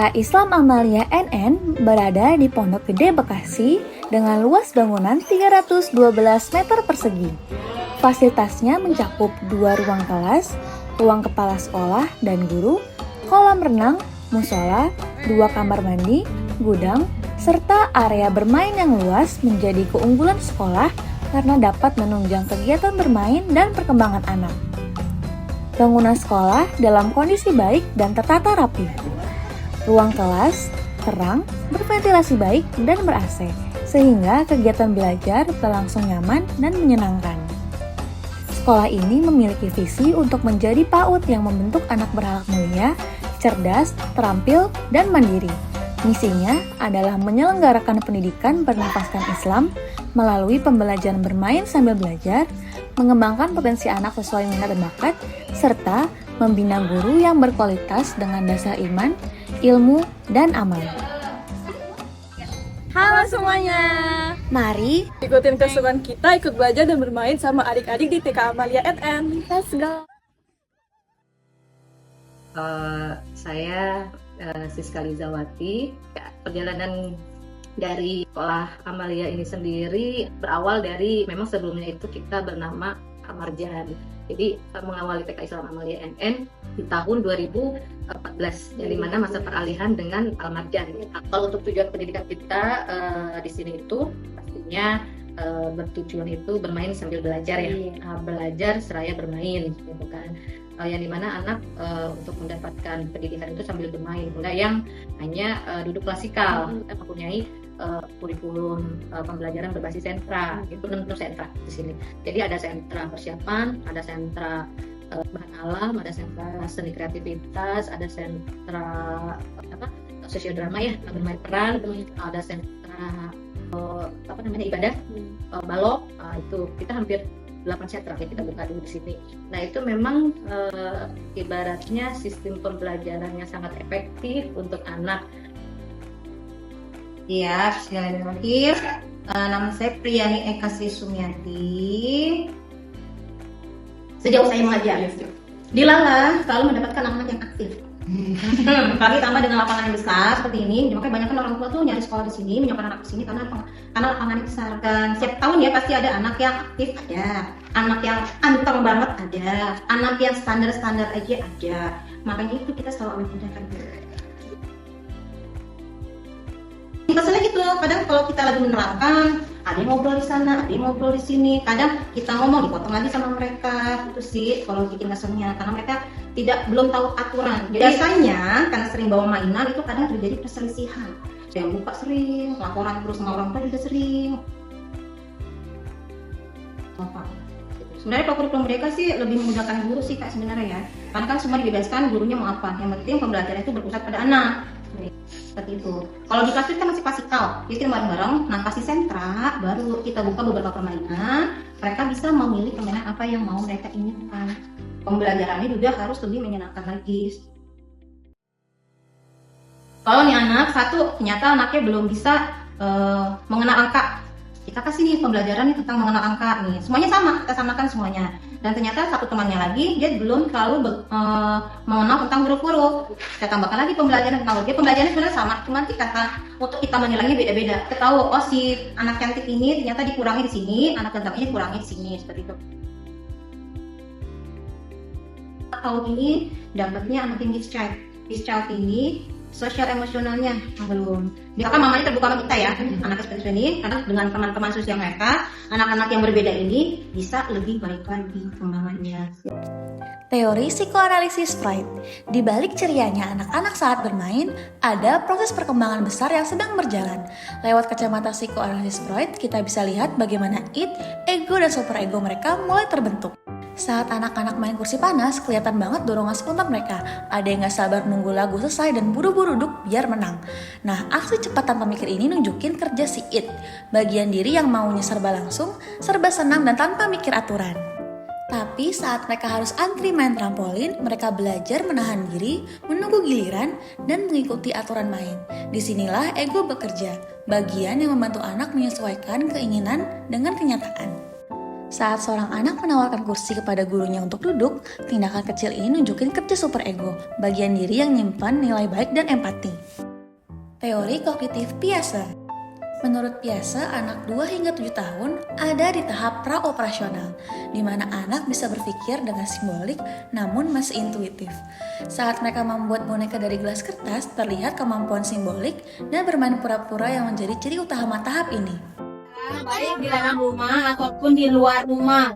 TK Islam Amalia NN berada di Pondok Gede, Bekasi dengan luas bangunan 312 meter persegi. Fasilitasnya mencakup 2 ruang kelas, ruang kepala sekolah dan guru, kolam renang, musola, 2 kamar mandi, gudang, serta area bermain yang luas menjadi keunggulan sekolah karena dapat menunjang kegiatan bermain dan perkembangan anak. Bangunan sekolah dalam kondisi baik dan tertata rapi. Ruang kelas terang, berventilasi baik, dan ber-AC, sehingga kegiatan belajar berlangsung nyaman dan menyenangkan. Sekolah ini memiliki visi untuk menjadi PAUD yang membentuk anak berakhlak mulia, cerdas, terampil, dan mandiri. Misinya adalah menyelenggarakan pendidikan bernafaskan Islam melalui pembelajaran bermain sambil belajar, mengembangkan potensi anak sesuai minat dan bakat, serta membina guru yang berkualitas dengan dasar iman, ilmu, dan amal. Halo semuanya, Mari ikutin keseruan kita ikut belajar dan bermain sama adik-adik di TK Amalia NN. Let's go! Saya Siska Lizawati. Perjalanan dari sekolah Amalia ini sendiri berawal dari, memang sebelumnya itu kita bernama Amarjan. Jadi mengawali TK Islam Amalia NN di tahun 2014, yang dimana masa peralihan dengan Al-Marjan. Kalau untuk tujuan pendidikan kita di sini itu pastinya bertujuan itu bermain sambil belajar ya, belajar seraya bermain, gitu kan. Yang dimana anak untuk mendapatkan pendidikan itu sambil bermain, enggak yang hanya duduk klasikal. Kita mempunyai kurikulum pembelajaran berbasis sentra, itu 6 sentra di sini. Jadi ada sentra persiapan, ada sentra bahan alam, ada sentra seni kreativitas, ada sentra sosiodrama ya, bermain peran, ada sentra ibadah, balok. Itu kita hampir 8 sentra yang kita buka dulu di sini. Nah itu memang ibaratnya sistem pembelajarannya sangat efektif untuk anak. Ya, bismillahirrahmanirrahim. Nama saya Priyani Eka Sri Sumiati. Sejauh saya mengajar, di Lala selalu mendapatkan anak-anak yang aktif. Kami tambah dengan lapangan yang besar seperti ini, makanya banyak orang tua tuh nyari sekolah di sini, menyokong anak ke sini karena lapangannya besar. Dan setiap tahun ya pasti ada anak yang aktif, ada anak yang anteng banget, ada anak yang standar aja ada. Makanya itu kita selalu memudahkan. Masalah gitu, kadang kalau kita lagi menerapkan, ada yang ngobrol di sana, ada yang ngobrol di sini. Kadang kita ngomong dipotong lagi sama mereka, itu sih kalau bikin keselnya, karena mereka belum tahu aturan. Biasanya karena sering bawa mainan itu kadang terjadi perselisihan. Yang buka sering, laporan terus sama orang tua juga sering. Sebenarnya kalau kurikulum mereka sih lebih memudahkan guru sih Kak sebenarnya ya. Karena kan semua dibebaskan gurunya mau apa. Yang penting pembelajaran itu berpusat pada anak. Seperti itu. Kalau di kelas kita masih klasikal, jadi kita bareng-bareng. Nah kasih sentra, baru kita buka beberapa permainan. Mereka bisa memilih permainan apa yang mau mereka inginkan. Pembelajarannya juga harus lebih menyenangkan lagi. Kalau nih anak satu, ternyata anaknya belum bisa mengenal angka. Kita kasih nih pembelajaran nih tentang mengenal angka nih. Semuanya sama, kita samakan semuanya. Dan ternyata satu temannya lagi dia belum terlalu mengenal tentang huruf-huruf. Kita tambahkan lagi pembelajaran tentang huruf. Pembelajarannya sebenarnya sama, cuma kata untuk kita menilainya beda-beda. Kita tahu oh si anak cantik ini ternyata dikurangi di sini, anak ganteng ini kurangi di sini, seperti itu. Tahun ini dapatnya anak yang discharge ini sosial emosionalnya belum. Dia kan mamanya terbuka sama kita ya, anak seperti ini, karena dengan teman-teman sosial mereka, anak-anak yang berbeda ini bisa lebih baik lagi pengembangannya. Teori psikoanalisis Freud. Di balik cerianya anak-anak saat bermain, ada proses perkembangan besar yang sedang berjalan. Lewat kacamata psikoanalisis Freud, kita bisa lihat bagaimana ego dan superego mereka mulai terbentuk. Saat anak-anak main kursi panas, kelihatan banget dorongan spontan mereka. Ada yang gak sabar nunggu lagu selesai dan buru-buru duduk biar menang. Nah, aksi cepat tanpa mikir ini nunjukin kerja si id. Bagian diri yang maunya serba langsung, serba senang dan tanpa mikir aturan. Tapi saat mereka harus antri main trampolin, mereka belajar menahan diri, menunggu giliran, dan mengikuti aturan main. Disinilah ego bekerja, bagian yang membantu anak menyesuaikan keinginan dengan kenyataan. Saat seorang anak menawarkan kursi kepada gurunya untuk duduk, tindakan kecil ini nunjukin kerja superego, bagian diri yang nyimpan nilai baik dan empati. Teori kognitif Piaget. Menurut Piaget, anak 2 hingga 7 tahun ada di tahap praoperasional, di mana anak bisa berpikir dengan simbolik namun masih intuitif. Saat mereka membuat boneka dari gelas kertas, terlihat kemampuan simbolik dan bermain pura-pura yang menjadi ciri utama tahap ini. Baik di dalam rumah ataupun di luar rumah.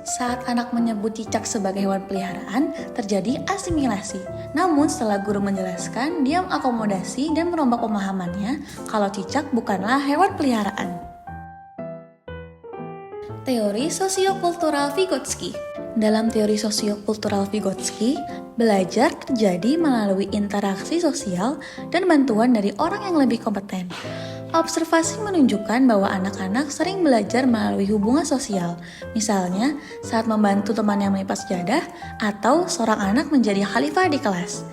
Saat anak menyebut cicak sebagai hewan peliharaan, terjadi asimilasi. Namun setelah guru menjelaskan, dia mengakomodasi dan merombak pemahamannya kalau cicak bukanlah hewan peliharaan. Teori sosiokultural Vygotsky. Dalam teori sosiokultural Vygotsky, belajar terjadi melalui interaksi sosial dan bantuan dari orang yang lebih kompeten. Observasi menunjukkan bahwa anak-anak sering belajar melalui hubungan sosial, misalnya saat membantu teman yang melipat sejadah atau seorang anak menjadi khalifah di kelas.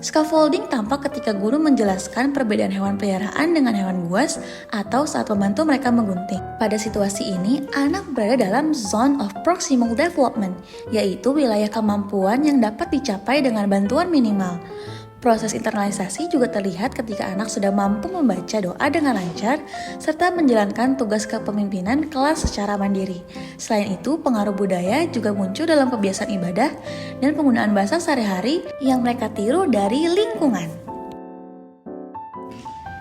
Scaffolding tampak ketika guru menjelaskan perbedaan hewan peliharaan dengan hewan buas atau saat membantu mereka menggunting. Pada situasi ini, anak berada dalam zone of proximal development, yaitu wilayah kemampuan yang dapat dicapai dengan bantuan minimal. Proses internalisasi juga terlihat ketika anak sudah mampu membaca doa dengan lancar serta menjalankan tugas kepemimpinan kelas secara mandiri. Selain itu, pengaruh budaya juga muncul dalam kebiasaan ibadah dan penggunaan bahasa sehari-hari yang mereka tiru dari lingkungan.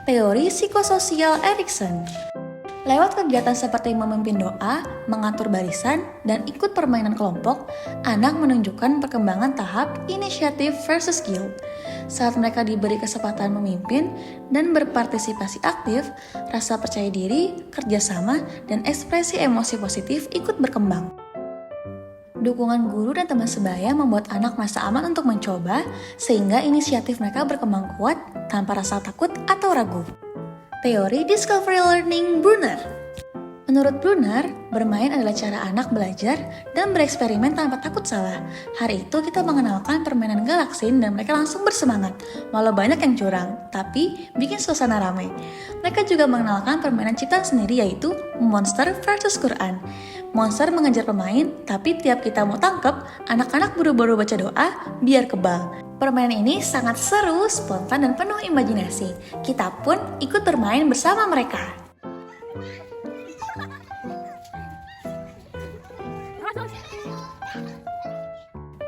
Teori psikososial Erikson. Lewat kegiatan seperti memimpin doa, mengatur barisan, dan ikut permainan kelompok, anak menunjukkan perkembangan tahap inisiatif versus guilt. Saat mereka diberi kesempatan memimpin dan berpartisipasi aktif, rasa percaya diri, kerjasama, dan ekspresi emosi positif ikut berkembang. Dukungan guru dan teman sebaya membuat anak merasa aman untuk mencoba, sehingga inisiatif mereka berkembang kuat tanpa rasa takut atau ragu. Teori Discovery Learning Brunner. Menurut Brunner, bermain adalah cara anak belajar dan bereksperimen tanpa takut salah. Hari itu kita mengenalkan permainan galaksin dan mereka langsung bersemangat. Walau banyak yang curang, tapi bikin suasana ramai. Mereka juga mengenalkan permainan ciptaan sendiri yaitu Monster versus Quran. Monster mengejar pemain, tapi tiap kita mau tangkap, anak-anak buru-buru baca doa biar kebal. Permainan ini sangat seru, spontan, dan penuh imajinasi. Kita pun ikut bermain bersama mereka.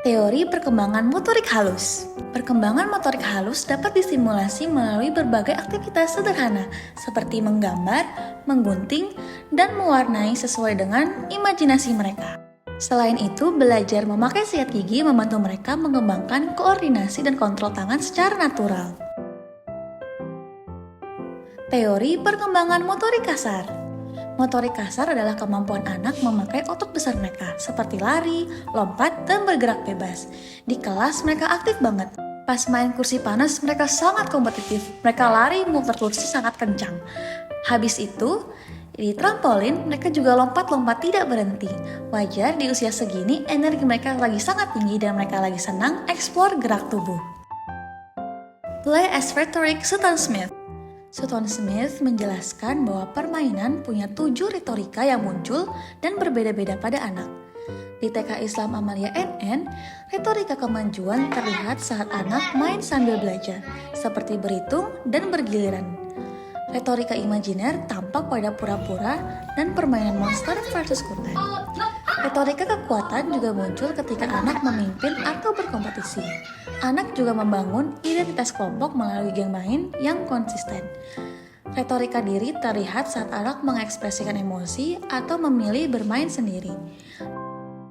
Teori perkembangan motorik halus. Perkembangan motorik halus dapat disimulasi melalui berbagai aktivitas sederhana seperti menggambar, menggunting, dan mewarnai sesuai dengan imajinasi mereka. Selain itu, belajar memakai sikat gigi membantu mereka mengembangkan koordinasi dan kontrol tangan secara natural. Teori perkembangan motorik kasar. Motorik kasar adalah kemampuan anak memakai otot besar mereka, seperti lari, lompat, dan bergerak bebas. Di kelas mereka aktif banget. Pas main kursi panas, mereka sangat kompetitif. Mereka lari muter kursi sangat kencang. Habis itu, di trampolin, mereka juga lompat-lompat tidak berhenti. Wajar di usia segini, energi mereka lagi sangat tinggi dan mereka lagi senang eksplor gerak tubuh. Play as Rhetoric Sutton Smith. Sutton Smith menjelaskan bahwa permainan punya 7 retorika yang muncul dan berbeda-beda pada anak. Di TK Islam Amalia NN, retorika kemajuan terlihat saat anak main sambil belajar, seperti berhitung dan bergiliran. Retorika imajiner tampak pada pura-pura dan permainan monster versus Quran. Retorika kekuatan juga muncul ketika anak memimpin atau berkompetisi. Anak juga membangun identitas kelompok melalui geng main yang konsisten. Retorika diri terlihat saat anak mengekspresikan emosi atau memilih bermain sendiri.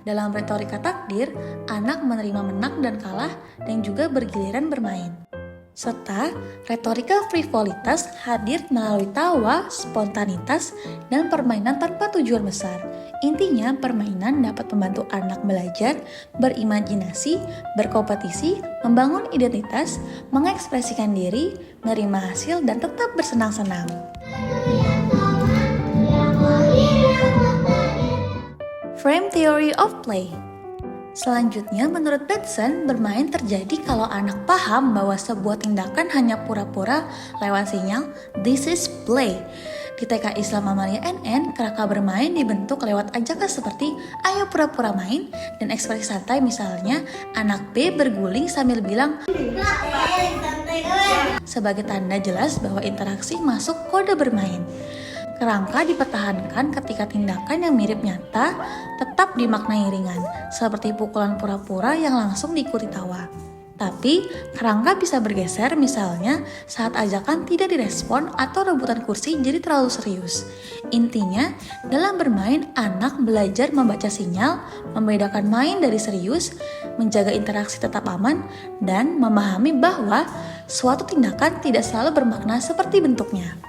Dalam retorika takdir, anak menerima menang dan kalah dan juga bergiliran bermain. Serta retorika frivolitas hadir melalui tawa, spontanitas, dan permainan tanpa tujuan besar. Intinya, permainan dapat membantu anak belajar, berimajinasi, berkompetisi, membangun identitas, mengekspresikan diri, menerima hasil, dan tetap bersenang-senang. Frame Theory of Play. Selanjutnya, menurut Batson, bermain terjadi kalau anak paham bahwa sebuah tindakan hanya pura-pura lewat sinyal "this is play". Di TK Islam Amalia NN, kerangka bermain dibentuk lewat ajakan seperti "ayo pura-pura main" dan ekspresi santai, misalnya anak B berguling sambil bilang sebagai tanda jelas bahwa interaksi masuk kode bermain. Kerangka dipertahankan ketika tindakan yang mirip nyata tetap dimaknai ringan, seperti pukulan pura-pura yang langsung diikuti tawa. Tapi, kerangka bisa bergeser misalnya saat ajakan tidak direspon atau rebutan kursi jadi terlalu serius. Intinya, dalam bermain, anak belajar membaca sinyal, membedakan main dari serius, menjaga interaksi tetap aman, dan memahami bahwa suatu tindakan tidak selalu bermakna seperti bentuknya.